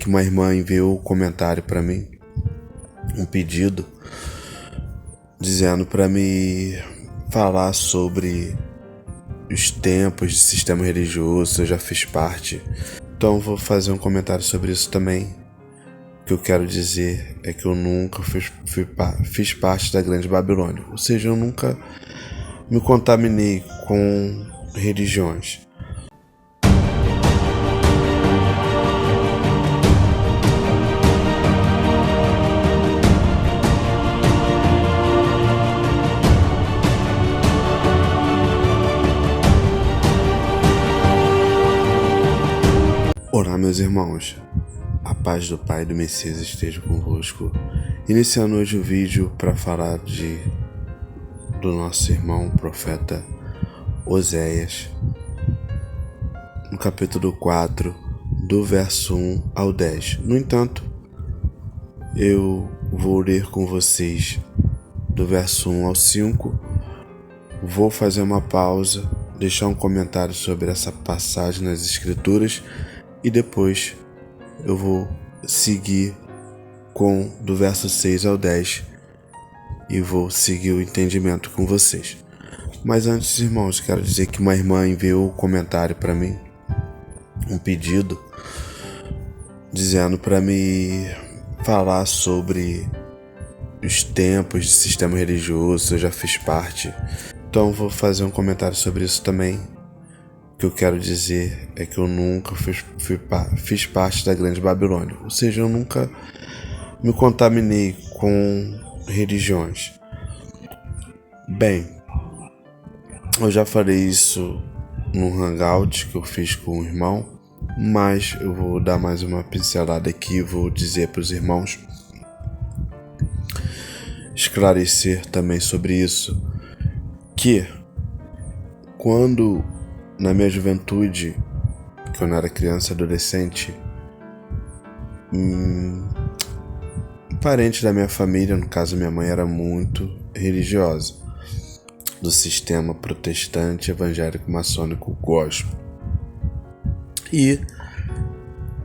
que uma irmã enviou um comentário para mim, um pedido, dizendo para me falar sobre os tempos de sistema religioso. Eu já fiz parte, então vou fazer um comentário sobre isso também. O que eu quero dizer é que eu nunca fiz parte da Grande Babilônia, ou seja, eu nunca me contaminei com religiões. Olá, meus irmãos, a paz do Pai e do Messias esteja convosco. Iniciando hoje o vídeo para falar do nosso irmão profeta Oséias, no capítulo 4, do verso 1 ao 10. No entanto, eu vou ler com vocês do verso 1 ao 5, vou fazer uma pausa, deixar um comentário sobre essa passagem nas Escrituras e depois eu vou seguir com do verso 6 ao 10 e vou seguir o entendimento com vocês. Mas antes, irmãos, quero dizer que uma irmã enviou um comentário para mim, um pedido, dizendo para me falar sobre os tempos de sistema religioso. Eu já fiz parte, então vou fazer um comentário sobre isso também. O que eu quero dizer é que eu nunca fiz parte da Grande Babilônia, ou seja, eu nunca me contaminei com religiões. Bem, eu já falei isso num hangout que eu fiz com o irmão, mas eu vou dar mais uma pincelada aqui e vou dizer para os irmãos, esclarecer também sobre isso, que quando na minha juventude, que eu não era criança, adolescente, um parente da minha família, no caso minha mãe, era muito religiosa, do sistema protestante, evangélico, maçônico, gospel. E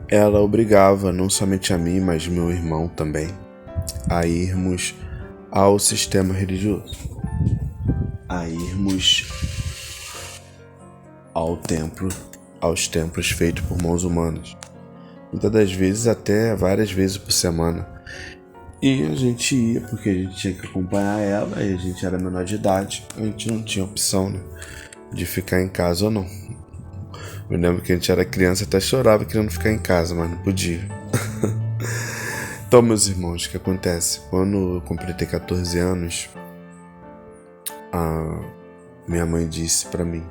ela obrigava não somente a mim, mas meu irmão também, a irmos ao sistema religioso, a irmos aos templos feitos por mãos humanas, muitas das vezes até várias vezes por semana. E a gente ia porque a gente tinha que acompanhar ela e a gente era menor de idade, a gente não tinha opção, né, de ficar em casa ou não. Eu lembro que a gente era criança, até chorava querendo ficar em casa, mas não podia. Então, meus irmãos, o que acontece? Quando eu completei 14 anos, a minha mãe disse pra mim: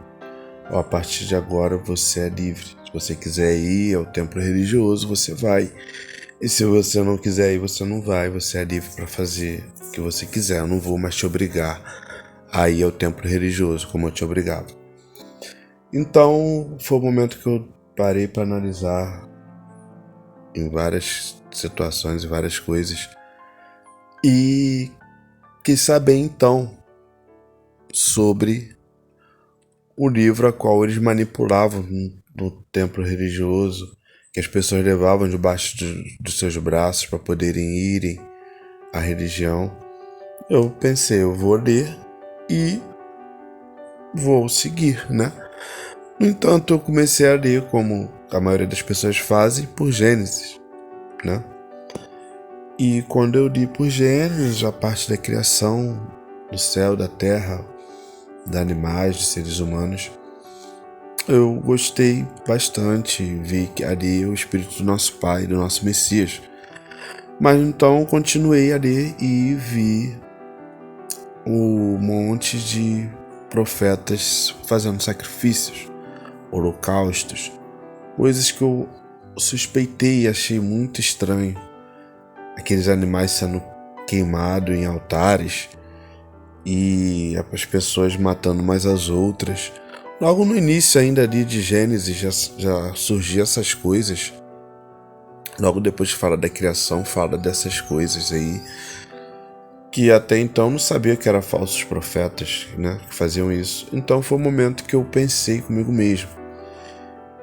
a partir de agora você é livre. Se você quiser ir ao templo religioso, você vai. E se você não quiser ir, você não vai. Você é livre para fazer o que você quiser. Eu não vou mais te obrigar a ir ao templo religioso como eu te obrigava. Então, foi o momento que eu parei para analisar em várias situações e várias coisas. E quis saber então sobre o livro a qual eles manipulavam no templo religioso, que as pessoas levavam debaixo dos seus braços para poderem irem à religião. Eu pensei, eu vou ler e vou seguir, né? No entanto, eu comecei a ler, como a maioria das pessoas fazem, por Gênesis, né? E quando eu li por Gênesis, a parte da criação do céu, da terra, de animais, de seres humanos, eu gostei bastante, vi que ali o Espírito do nosso Pai, do nosso Messias. Mas então continuei a ler e vi um monte de profetas fazendo sacrifícios, holocaustos, coisas que eu suspeitei e achei muito estranho. Aqueles animais sendo queimados em altares e as pessoas matando umas às outras. Logo no início ainda ali de Gênesis já surgiam essas coisas. Logo depois que fala da criação, fala dessas coisas aí, que até então não sabia que eram falsos profetas, né, que faziam isso. Então foi o momento que eu pensei comigo mesmo: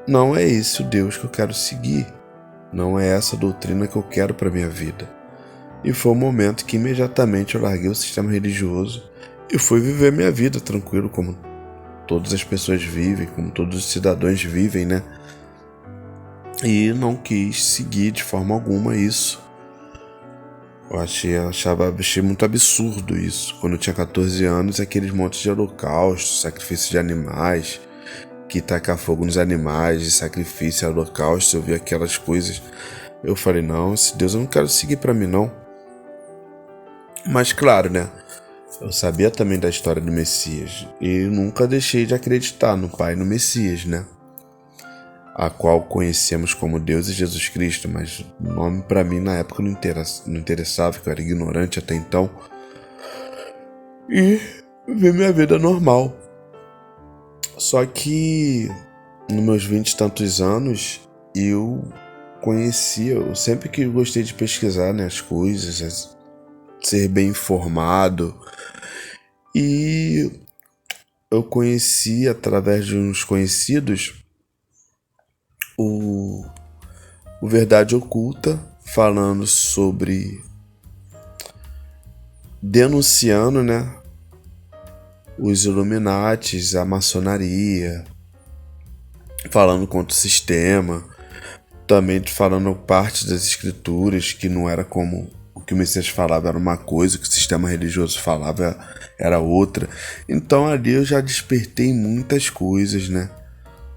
não é esse o Deus que eu quero seguir. Não é essa doutrina que eu quero para minha vida. E foi um momento que imediatamente eu larguei o sistema religioso e fui viver minha vida tranquilo, como todas as pessoas vivem, como todos os cidadãos vivem, né? E não quis seguir de forma alguma isso. Achei muito absurdo isso. Quando eu tinha 14 anos, aqueles montes de holocaustos, sacrifício de animais, que tacar fogo nos animais, de sacrifício, holocausto, eu vi aquelas coisas. Eu falei, não, esse Deus eu não quero seguir pra mim, não. Mas claro, né? Eu sabia também da história do Messias e nunca deixei de acreditar no Pai e no Messias, né? A qual conhecemos como Deus e Jesus Cristo, mas o nome pra mim na época não interessava, que eu era ignorante até então. E vi minha vida normal. Só que nos meus 20 e tantos anos, eu sempre que gostei de pesquisar, né, as coisas, ser bem informado. E eu conheci, através de uns conhecidos, o Verdade Oculta, falando sobre, denunciando, né, os Illuminatis, a maçonaria, falando contra o sistema, também falando parte das escrituras, que não era como o que o Messias falava era uma coisa, o que o sistema religioso falava era outra. Então ali eu já despertei muitas coisas, né,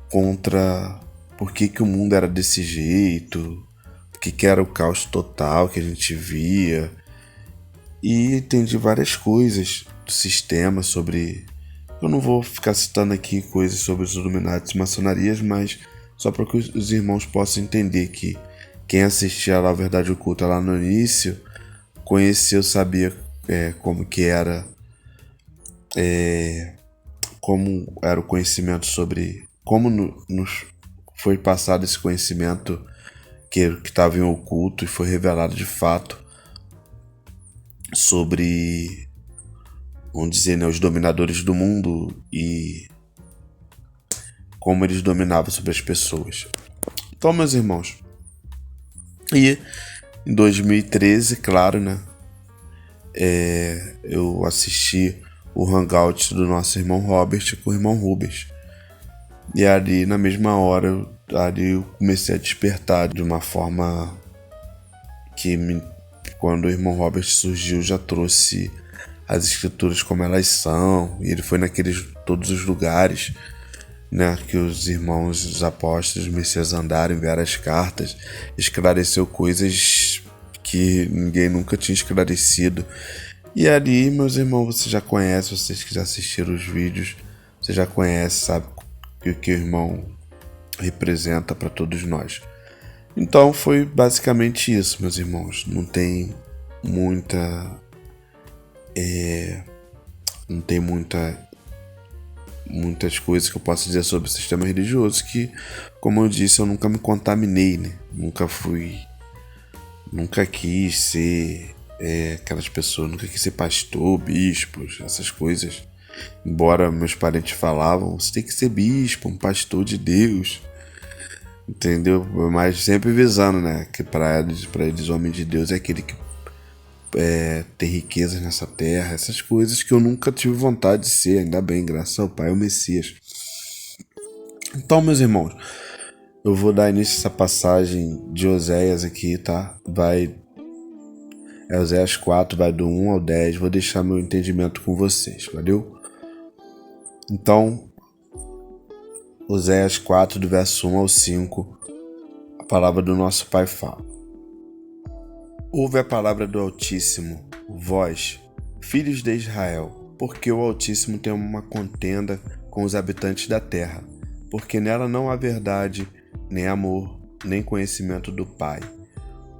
contra por que o mundo era desse jeito, o que era o caos total que a gente via. E entendi várias coisas do sistema sobre... Eu não vou ficar citando aqui coisas sobre os Illuminati e maçonarias, mas só para que os irmãos possam entender que quem assistia lá a Verdade Oculta lá no início, conheceu, sabia como que era, como era o conhecimento sobre... Como nos foi passado esse conhecimento que estava em oculto e foi revelado de fato sobre, vamos dizer, né, os dominadores do mundo e como eles dominavam sobre as pessoas. Então, meus irmãos, e em 2013, claro, né, eu assisti o Hangout do nosso irmão Robert com o irmão Rubens. E ali, na mesma hora, eu comecei a despertar de uma forma que, quando o irmão Robert surgiu, já trouxe as escrituras como elas são. E ele foi todos os lugares, né, que os irmãos, os apóstolos, os Messias andaram, enviaram as cartas, esclareceu coisas que ninguém nunca tinha esclarecido. E ali, meus irmãos, você já conhece, vocês que já assistiram os vídeos, você já conhece, sabe o que o irmão representa para todos nós. Então foi basicamente isso, meus irmãos. Não tem muitas coisas que eu posso dizer sobre o sistema religioso, que, como eu disse, eu nunca me contaminei, né? Nunca quis ser aquelas pessoas, nunca quis ser pastor, bispos, essas coisas. Embora meus parentes falavam, você tem que ser bispo, um pastor de Deus, entendeu? Mas sempre visando, né, que para eles o homem de Deus é aquele que tem riquezas nessa terra, essas coisas que eu nunca tive vontade de ser, ainda bem, graças ao Pai, o Messias. Então, meus irmãos, eu vou dar início a essa passagem de Oséias aqui, tá? Oséias 4, vai do 1 ao 10, vou deixar meu entendimento com vocês, valeu? Então, Oséias 4, do verso 1 ao 5, a palavra do nosso Pai fala: Ouve a palavra do Altíssimo, vós, filhos de Israel, porque o Altíssimo tem uma contenda com os habitantes da terra, porque nela não há verdade, nem amor, nem conhecimento do Pai.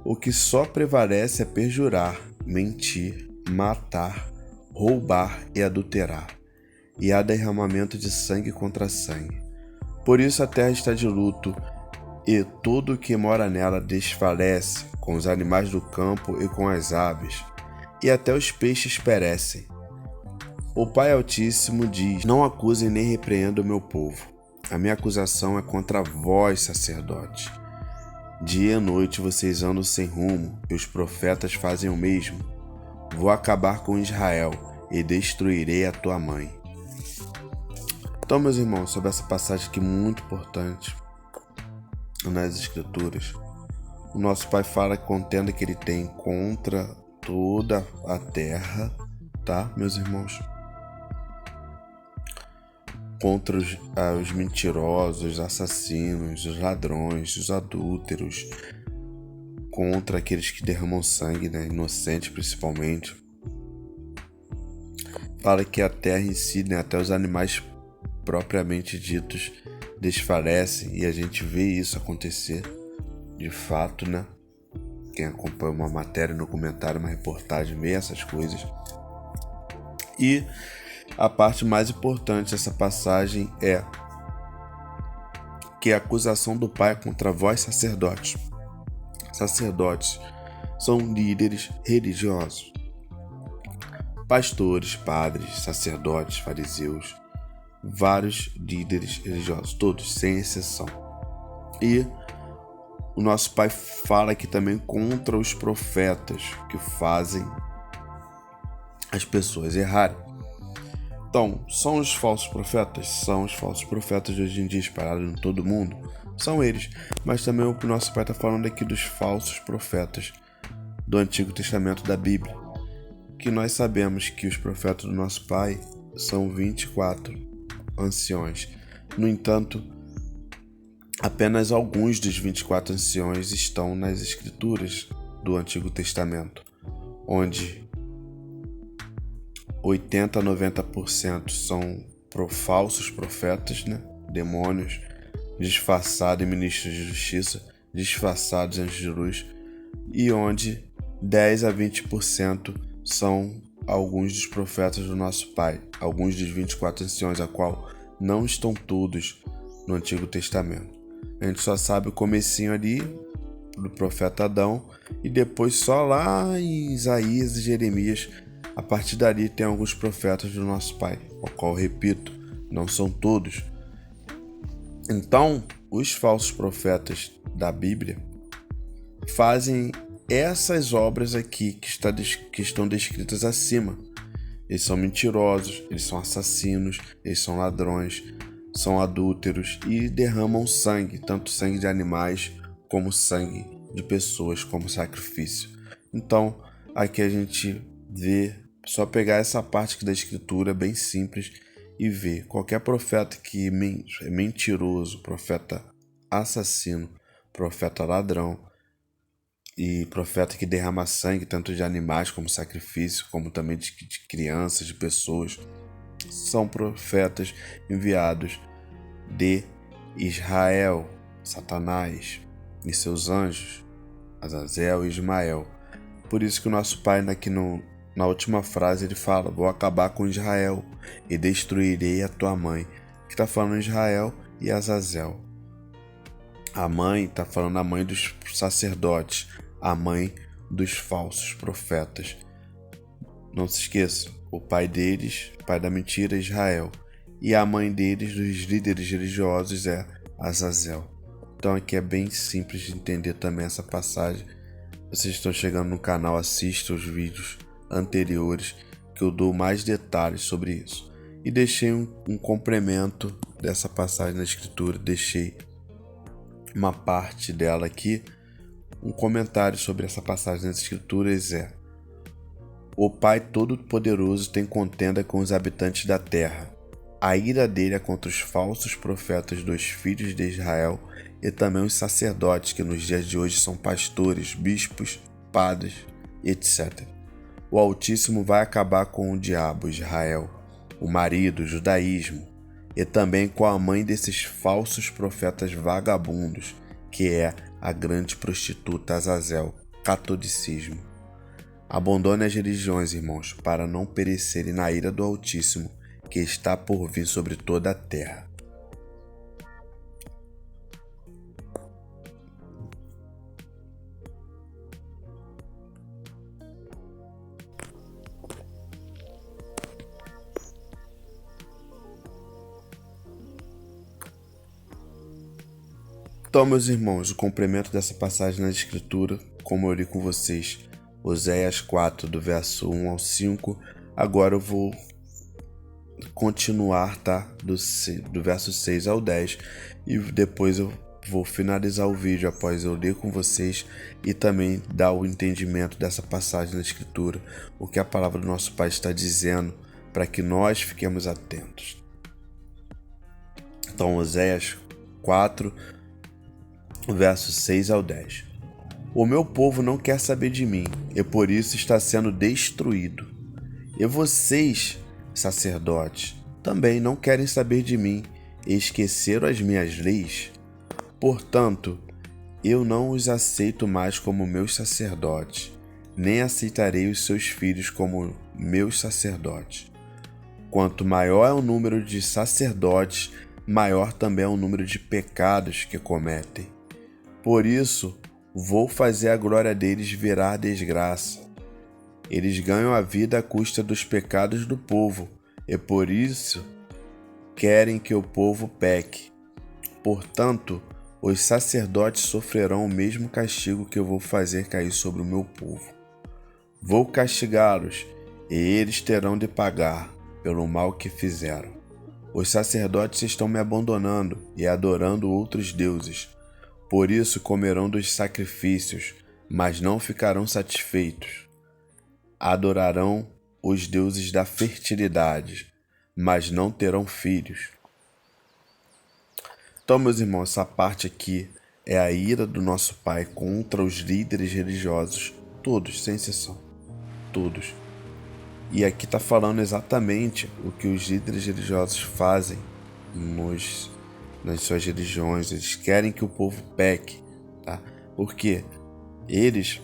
O que só prevalece é perjurar, mentir, matar, roubar e adulterar, e há derramamento de sangue contra sangue. Por isso a terra está de luto, e tudo o que mora nela desfalece, com os animais do campo e com as aves, e até os peixes perecem. O Pai Altíssimo diz: Não acusem nem repreendam o meu povo. A minha acusação é contra vós, sacerdotes. Dia e noite vocês andam sem rumo, e os profetas fazem o mesmo. Vou acabar com Israel e destruirei a tua mãe. Então, meus irmãos, sobre essa passagem aqui muito importante nas Escrituras, o nosso Pai fala que a contenda que ele tem contra toda a terra, tá, meus irmãos? Contra os mentirosos, os assassinos, os ladrões, os adúlteros, contra aqueles que derramam sangue, né, inocentes principalmente. Fala que a terra em si, né, até os animais propriamente ditos desfalecem, e a gente vê isso acontecer de fato, né? Quem acompanha uma matéria, um documentário, uma reportagem, vê essas coisas. E a parte mais importante dessa passagem é que a acusação do Pai contra vós, sacerdotes. Sacerdotes são líderes religiosos. Pastores, padres, sacerdotes, fariseus, vários líderes religiosos, todos, sem exceção. E o nosso Pai fala aqui também contra os profetas que fazem as pessoas errarem. Então, são os falsos profetas? São os falsos profetas de hoje em dia espalhados em todo mundo? São eles. Mas também o nosso Pai está falando aqui dos falsos profetas do Antigo Testamento da Bíblia. Que nós sabemos que os profetas do nosso Pai são 24 anciões. No entanto, apenas alguns dos 24 anciões estão nas Escrituras do Antigo Testamento, onde 80 a 90% são falsos profetas, né? Demônios disfarçados em ministros de justiça, disfarçados anjos de luz, e onde 10 a 20% são alguns dos profetas do nosso Pai, alguns dos 24 anciões, a qual não estão todos no Antigo Testamento. A gente só sabe o comecinho ali do profeta Adão, e depois só lá em Isaías e Jeremias, a partir dali tem alguns profetas do nosso Pai, o qual, repito, não são todos. Então, os falsos profetas da Bíblia fazem essas obras aqui que estão descritas acima. Eles são mentirosos, eles são assassinos, eles são ladrões, são adúlteros e derramam sangue, tanto sangue de animais como sangue de pessoas como sacrifício. Então, aqui a gente vê, só pegar essa parte aqui da Escritura, bem simples, e ver qualquer profeta que é mentiroso, profeta assassino, profeta ladrão e profeta que derrama sangue tanto de animais como sacrifício, como também de crianças, de pessoas, são profetas enviados de Israel, Satanás e seus anjos, Azazel e Ismael. Por isso que o nosso Pai aqui na última frase ele fala: vou acabar com Israel e destruirei a tua mãe. Que está falando Israel e Azazel. A mãe está falando a mãe dos sacerdotes, a mãe dos falsos profetas. Não se esqueça, o pai deles, pai da mentira, é Israel. E a mãe deles, dos líderes religiosos, é Azazel. Então aqui é bem simples de entender também essa passagem. Vocês estão chegando no canal, assistam os vídeos anteriores que eu dou mais detalhes sobre isso. E deixei um complemento dessa passagem na Escritura, deixei uma parte dela aqui, um comentário sobre essa passagem nas Escrituras o Pai Todo-Poderoso tem contenda com os habitantes da terra. A ira dele é contra os falsos profetas dos filhos de Israel e também os sacerdotes que nos dias de hoje são pastores, bispos, padres, etc. O Altíssimo vai acabar com o diabo, Israel, o marido, o judaísmo, e também com a mãe desses falsos profetas vagabundos, que é a grande prostituta Azazel, catolicismo. Abandone as religiões, irmãos, para não perecerem na ira do Altíssimo, que está por vir sobre toda a terra. Então, meus irmãos, o complemento dessa passagem na Escritura, como eu li com vocês, Oséias 4, do verso 1 ao 5, agora eu vou continuar, tá? Do verso 6 ao 10, e depois eu vou finalizar o vídeo após eu ler com vocês e também dar o entendimento dessa passagem na Escritura, o que a palavra do nosso Pai está dizendo, para que nós fiquemos atentos. Então, Oséias 4, versos 6 ao 10. O meu povo não quer saber de mim, e por isso está sendo destruído. E vocês, sacerdotes, também não querem saber de mim, e esqueceram as minhas leis. Portanto, eu não os aceito mais como meus sacerdotes, nem aceitarei os seus filhos como meus sacerdotes. Quanto maior é o número de sacerdotes, maior também é o número de pecados que cometem. Por isso, vou fazer a glória deles virar desgraça. Eles ganham a vida à custa dos pecados do povo, e por isso querem que o povo peque. Portanto, os sacerdotes sofrerão o mesmo castigo que eu vou fazer cair sobre o meu povo. Vou castigá-los, e eles terão de pagar pelo mal que fizeram. Os sacerdotes estão me abandonando e adorando outros deuses. Por isso comerão dos sacrifícios, mas não ficarão satisfeitos. Adorarão os deuses da fertilidade, mas não terão filhos. Então, meus irmãos, essa parte aqui é a ira do nosso Pai contra os líderes religiosos, todos, sem exceção, todos. E aqui está falando exatamente o que os líderes religiosos fazem nas suas religiões. Eles querem que o povo peque, tá? Porque eles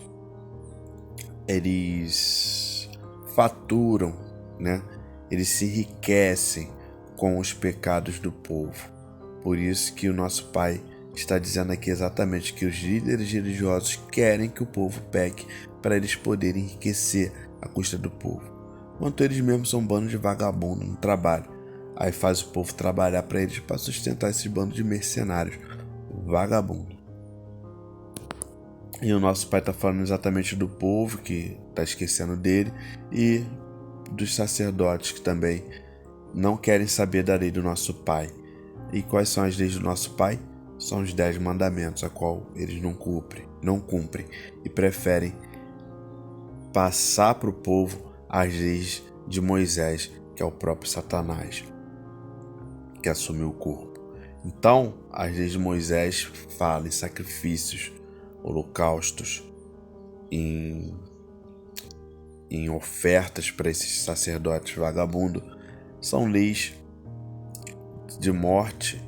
faturam, né? Eles se enriquecem com os pecados do povo. Por isso que o nosso Pai está dizendo aqui exatamente que os líderes religiosos querem que o povo peque para eles poderem enriquecer à custa do povo. Enquanto eles mesmos são um bando de vagabundo no trabalho. Aí faz o povo trabalhar para eles para sustentar esse bando de mercenários vagabundo. E o nosso Pai está falando exatamente do povo que está esquecendo dele e dos sacerdotes que também não querem saber da lei do nosso Pai. E quais são as leis do nosso Pai? São os 10 mandamentos, a qual eles não cumprem e preferem passar para o povo as leis de Moisés, que é o próprio Satanás, que assumiu o corpo. Então, as leis de Moisés falam em sacrifícios, holocaustos, em ofertas para esses sacerdotes vagabundos. São leis de morte,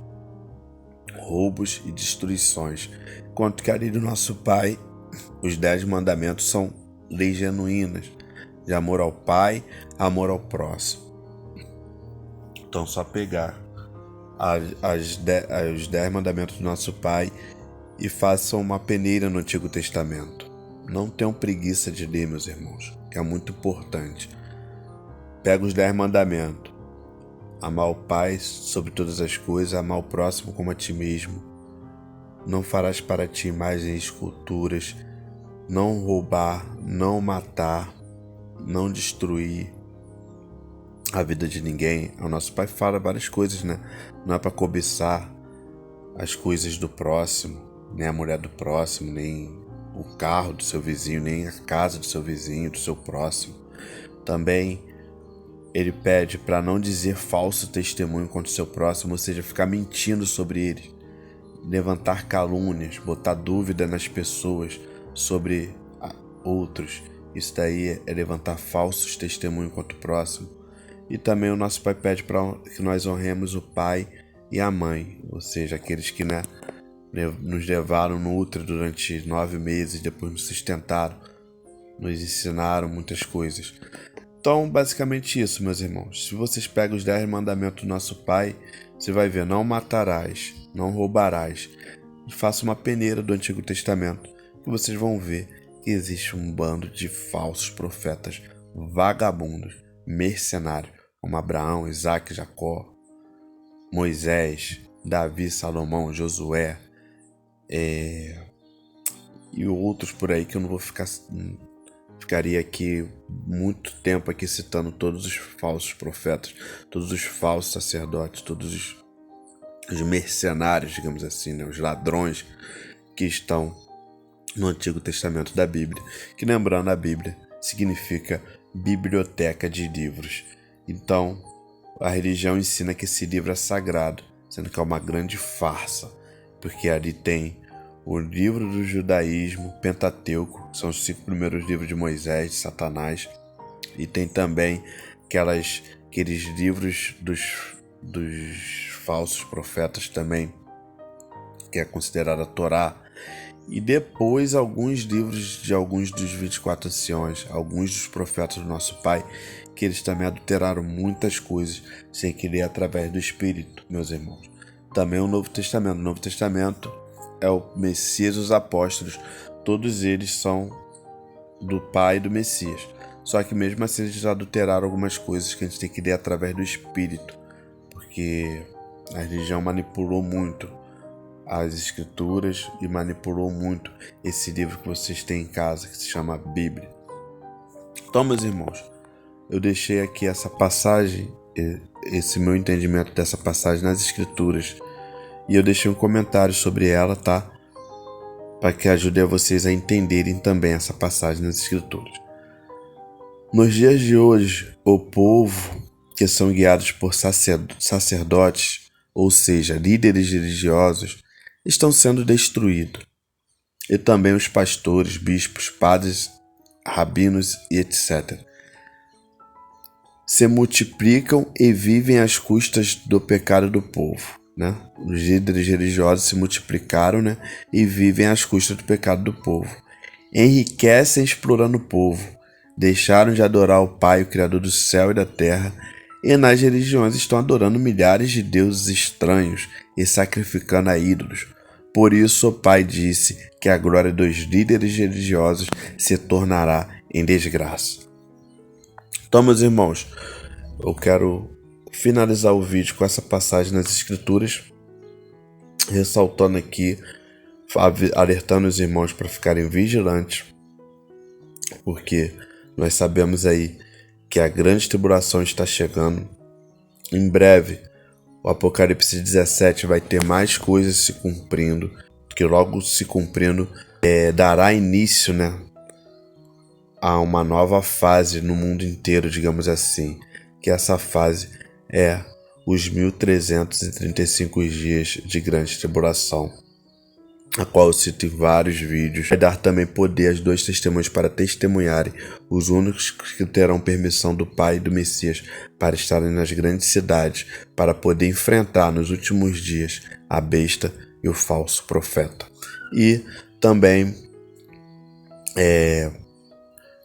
roubos e destruições. Enquanto que a lei do nosso Pai, os 10 mandamentos, são leis genuínas, de amor ao Pai, amor ao próximo. Então, só pegar os 10 mandamentos do nosso Pai e façam uma peneira no Antigo Testamento. Não tenham preguiça de ler, meus irmãos, que é muito importante. Pega os 10 mandamentos. Amar o Pai sobre todas as coisas, amar o próximo como a ti mesmo. Não farás para ti mais em esculturas. Não roubar, não matar, não destruir a vida de ninguém. O nosso Pai fala várias coisas, né? Não é para cobiçar as coisas do próximo, nem a mulher do próximo, nem o carro do seu vizinho, nem a casa do seu vizinho, do seu próximo. Também ele pede para não dizer falso testemunho contra o seu próximo, ou seja, ficar mentindo sobre ele, levantar calúnias, botar dúvida nas pessoas sobre outros. Isso daí é levantar falsos testemunhos contra o próximo. E também o nosso Pai pede para que nós honremos o pai e a mãe, ou seja, aqueles que, né, nos levaram no útero durante 9 meses, depois nos sustentaram, nos ensinaram muitas coisas. Então, basicamente isso, meus irmãos. Se vocês pegam os 10 mandamentos do nosso Pai, você vai ver: não matarás, não roubarás. E faça uma peneira do Antigo Testamento, que vocês vão ver que existe um bando de falsos profetas, vagabundos, mercenários, como Abraão, Isaac, Jacó, Moisés, Davi, Salomão, Josué, e outros por aí que eu não vou ficaria aqui muito tempo aqui citando todos os falsos profetas, todos os falsos sacerdotes, todos os mercenários, digamos assim, né? Os ladrões que estão no Antigo Testamento da Bíblia, que, lembrando, a Bíblia significa biblioteca de livros. Então, a religião ensina que esse livro é sagrado, sendo que é uma grande farsa, porque ali tem o livro do judaísmo, Pentateuco, que são os 5 primeiros livros de Moisés, de Satanás, e tem também aqueles livros dos falsos profetas também, que é considerada a Torá, e depois alguns livros de alguns dos 24 anciões, alguns dos profetas do nosso Pai, que eles também adulteraram muitas coisas sem querer através do Espírito, meus irmãos. Também o Novo Testamento. O Novo Testamento é o Messias e os apóstolos, todos eles são do Pai e do Messias. Só que mesmo assim eles adulteraram algumas coisas que a gente tem que ler através do Espírito, porque a religião manipulou muito as escrituras e manipulou muito esse livro que vocês têm em casa, que se chama Bíblia. Então, meus irmãos, eu deixei aqui essa passagem, esse meu entendimento dessa passagem nas escrituras, e eu deixei um comentário sobre ela, tá? Para que ajude a vocês a entenderem também essa passagem nas escrituras. Nos dias de hoje, o povo que são guiados por sacerdotes, ou seja, líderes religiosos, estão sendo destruídos. E também os pastores, bispos, padres, rabinos e etc. Se multiplicam e vivem às custas do pecado do povo, né? Os líderes religiosos se multiplicaram, né? E vivem às custas do pecado do povo. Enriquecem explorando o povo. Deixaram de adorar o Pai, o Criador do céu e da terra, e nas religiões estão adorando milhares de deuses estranhos e sacrificando a ídolos. Por isso o Pai disse que a glória dos líderes religiosos se tornará em desgraça. Então, meus irmãos, eu quero finalizar o vídeo com essa passagem nas Escrituras, ressaltando aqui, alertando os irmãos para ficarem vigilantes, porque nós sabemos aí que a grande tribulação está chegando. Em breve, o Apocalipse 17 vai ter mais coisas se cumprindo, que logo se cumprindo dará início, né, a uma nova fase no mundo inteiro, digamos assim, que essa fase é os 1335 dias de grande tribulação, a qual eu cito em vários vídeos. Vai dar também poder às 2 testemunhas para testemunharem, os únicos que terão permissão do Pai e do Messias para estarem nas grandes cidades, para poder enfrentar nos últimos dias a besta e o falso profeta. E também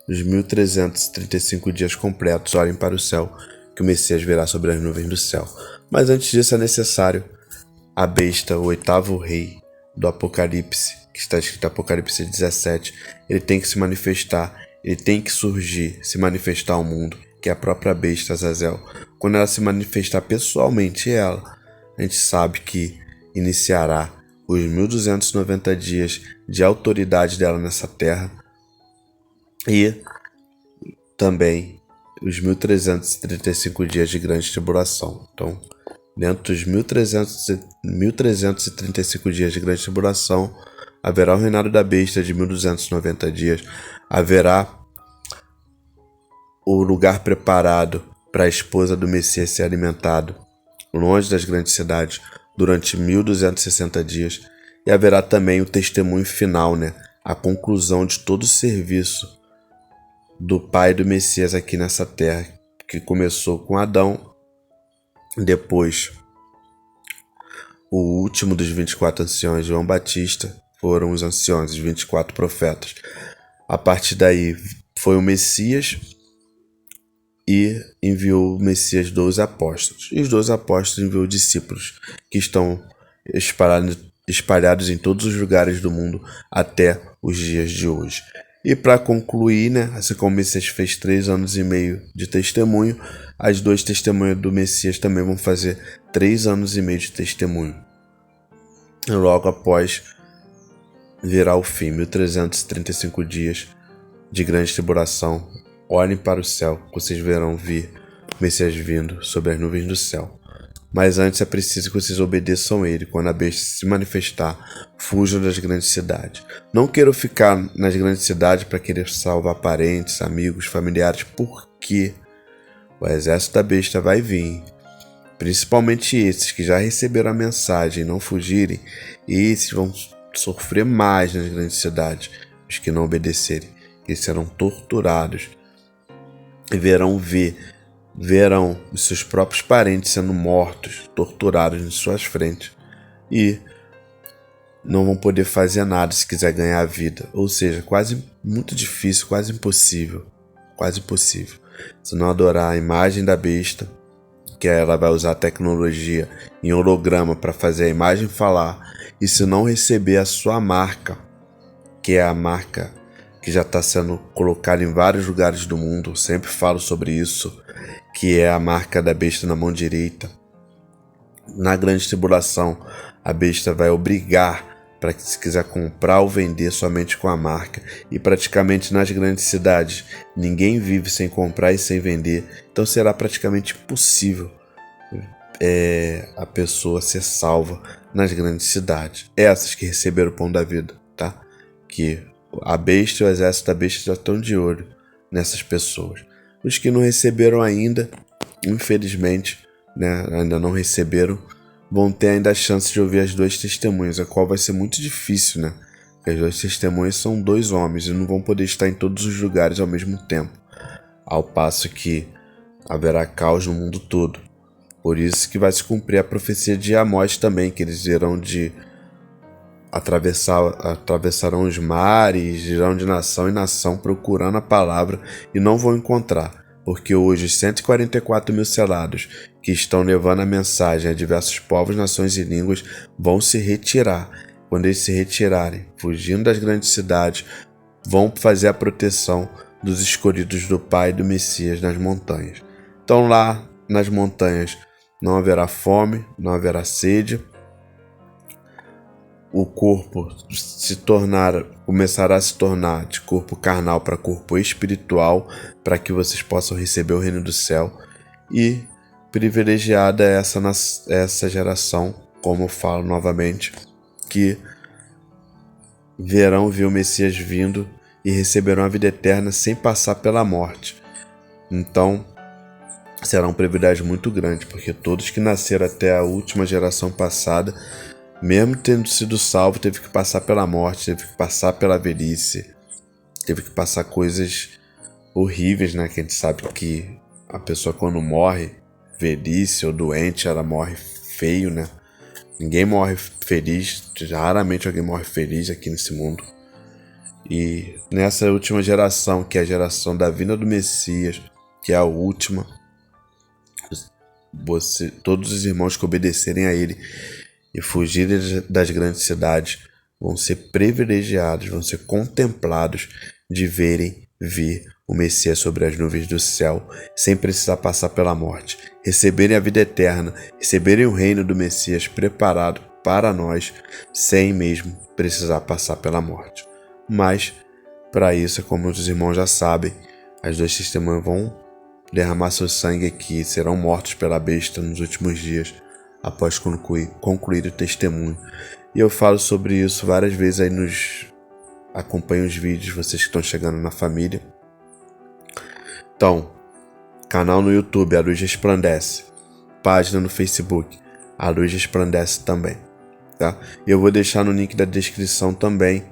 os 1335 dias completos, olhem para o céu, que o Messias virá sobre as nuvens do céu. Mas antes disso é necessário a besta, o 8º rei do Apocalipse, que está escrito em Apocalipse 17, ele tem que se manifestar, ele tem que surgir, se manifestar ao mundo, que é a própria besta Azazel. Quando ela se manifestar pessoalmente, a gente sabe que iniciará os 1290 dias de autoridade dela nessa terra e também os 1335 dias de grande tribulação. Então, dentro dos 1335 dias de grande tribulação, haverá o reinado da besta de 1290 dias, haverá o lugar preparado para a esposa do Messias ser alimentado, longe das grandes cidades, durante 1260 dias, e haverá também o testemunho final, né? A conclusão de todo o serviço do Pai do Messias aqui nessa terra, que começou com Adão. Depois, o último dos 24 anciões, João Batista, foram os anciões, os 24 profetas. A partir daí foi o Messias e enviou o Messias 12 apóstolos. E os 12 apóstolos enviou discípulos que estão espalhados em todos os lugares do mundo até os dias de hoje. E para concluir, né, assim como o Messias fez 3 anos e meio de testemunho, as 2 testemunhas do Messias também vão fazer 3 anos e meio de testemunho. Logo após virá o fim, 1335 dias de grande tribulação. Olhem para o céu, vocês verão vir o Messias vindo sobre as nuvens do céu. Mas antes é preciso que vocês obedeçam a ele. Quando a besta se manifestar, fujam das grandes cidades. Não queiram ficar nas grandes cidades para querer salvar parentes, amigos, familiares, porque o exército da besta vai vir. Principalmente esses que já receberam a mensagem e não fugirem, esses vão sofrer mais nas grandes cidades. Os que não obedecerem, eles serão torturados e verão os seus próprios parentes sendo mortos, torturados em suas frentes, e não vão poder fazer nada se quiser ganhar a vida. Ou seja, quase muito difícil, quase impossível. Se não adorar a imagem da besta, que ela vai usar a tecnologia em holograma para fazer a imagem falar, e se não receber a sua marca, que é a marca que já está sendo colocada em vários lugares do mundo, eu sempre falo sobre isso, que é a marca da besta na mão direita. Na grande tribulação, a besta vai obrigar para que, se quiser comprar ou vender, somente com a marca. E praticamente nas grandes cidades, ninguém vive sem comprar e sem vender. Então será praticamente impossível a pessoa ser salva nas grandes cidades. Essas que receberam o pão da vida, tá? Que a besta e o exército da besta já estão de olho nessas pessoas. Os que não receberam ainda, infelizmente, né, ainda não receberam, vão ter ainda a chance de ouvir as duas testemunhas, a qual vai ser muito difícil, né? Porque as duas testemunhas são dois homens e não vão poder estar em todos os lugares ao mesmo tempo, ao passo que haverá caos no mundo todo. Por isso que vai se cumprir a profecia de Amós também, que eles irão de atravessarão os mares, irão de nação em nação procurando a palavra e não vão encontrar, porque hoje os 144 mil selados que estão levando a mensagem a diversos povos, nações e línguas vão se retirar. Quando eles se retirarem, fugindo das grandes cidades, vão fazer a proteção dos escolhidos do Pai e do Messias nas montanhas. Então lá nas montanhas não haverá fome, não haverá sede. O corpo começará a se tornar de corpo carnal para corpo espiritual, para que vocês possam receber o reino do céu. E privilegiada é essa geração, como eu falo novamente, que verão o Messias vindo e receberão a vida eterna sem passar pela morte. Então será um privilégio muito grande, porque todos que nasceram até a última geração passada, mesmo tendo sido salvo, teve que passar pela morte, teve que passar pela velhice, teve que passar coisas horríveis, né? Que a gente sabe que a pessoa, quando morre, velhice ou doente, ela morre feio, né? Ninguém morre feliz, raramente alguém morre feliz aqui nesse mundo. E nessa última geração, que é a geração da vinda do Messias, que é a última, todos os irmãos que obedecerem a ele e fugirem das grandes cidades vão ser privilegiados, vão ser contemplados de verem vir o Messias sobre as nuvens do céu, sem precisar passar pela morte, receberem a vida eterna, receberem o reino do Messias preparado para nós, sem mesmo precisar passar pela morte. Mas, para isso, como os irmãos já sabem, as duas testemunhas vão derramar seu sangue aqui, serão mortos pela besta nos últimos dias, após concluir o testemunho. E eu falo sobre isso várias vezes aí acompanhem os vídeos, vocês que estão chegando na família. Então, canal no YouTube, A Luz Resplandece. Página no Facebook, A Luz Resplandece também, tá? E eu vou deixar no link da descrição também,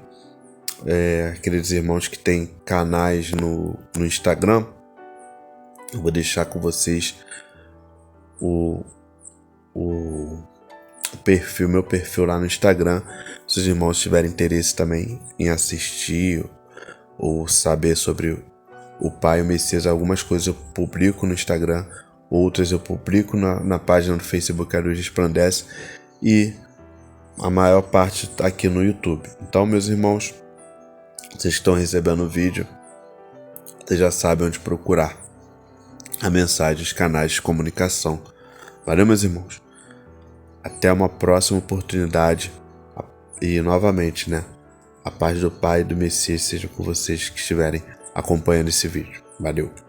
aqueles irmãos que têm canais no Instagram, eu vou deixar com vocês o meu perfil lá no Instagram, se os irmãos tiverem interesse também em assistir ou saber sobre o Pai e o Messias. Algumas coisas eu publico no Instagram, outras eu publico na página do Facebook A Luz Resplandece, e a maior parte tá aqui no YouTube. Então, meus irmãos, vocês estão recebendo o vídeo, vocês já sabem onde procurar a mensagem, os canais de comunicação. Valeu, meus irmãos. Até uma próxima oportunidade. E novamente, né? A paz do Pai e do Messias seja com vocês que estiverem acompanhando esse vídeo. Valeu!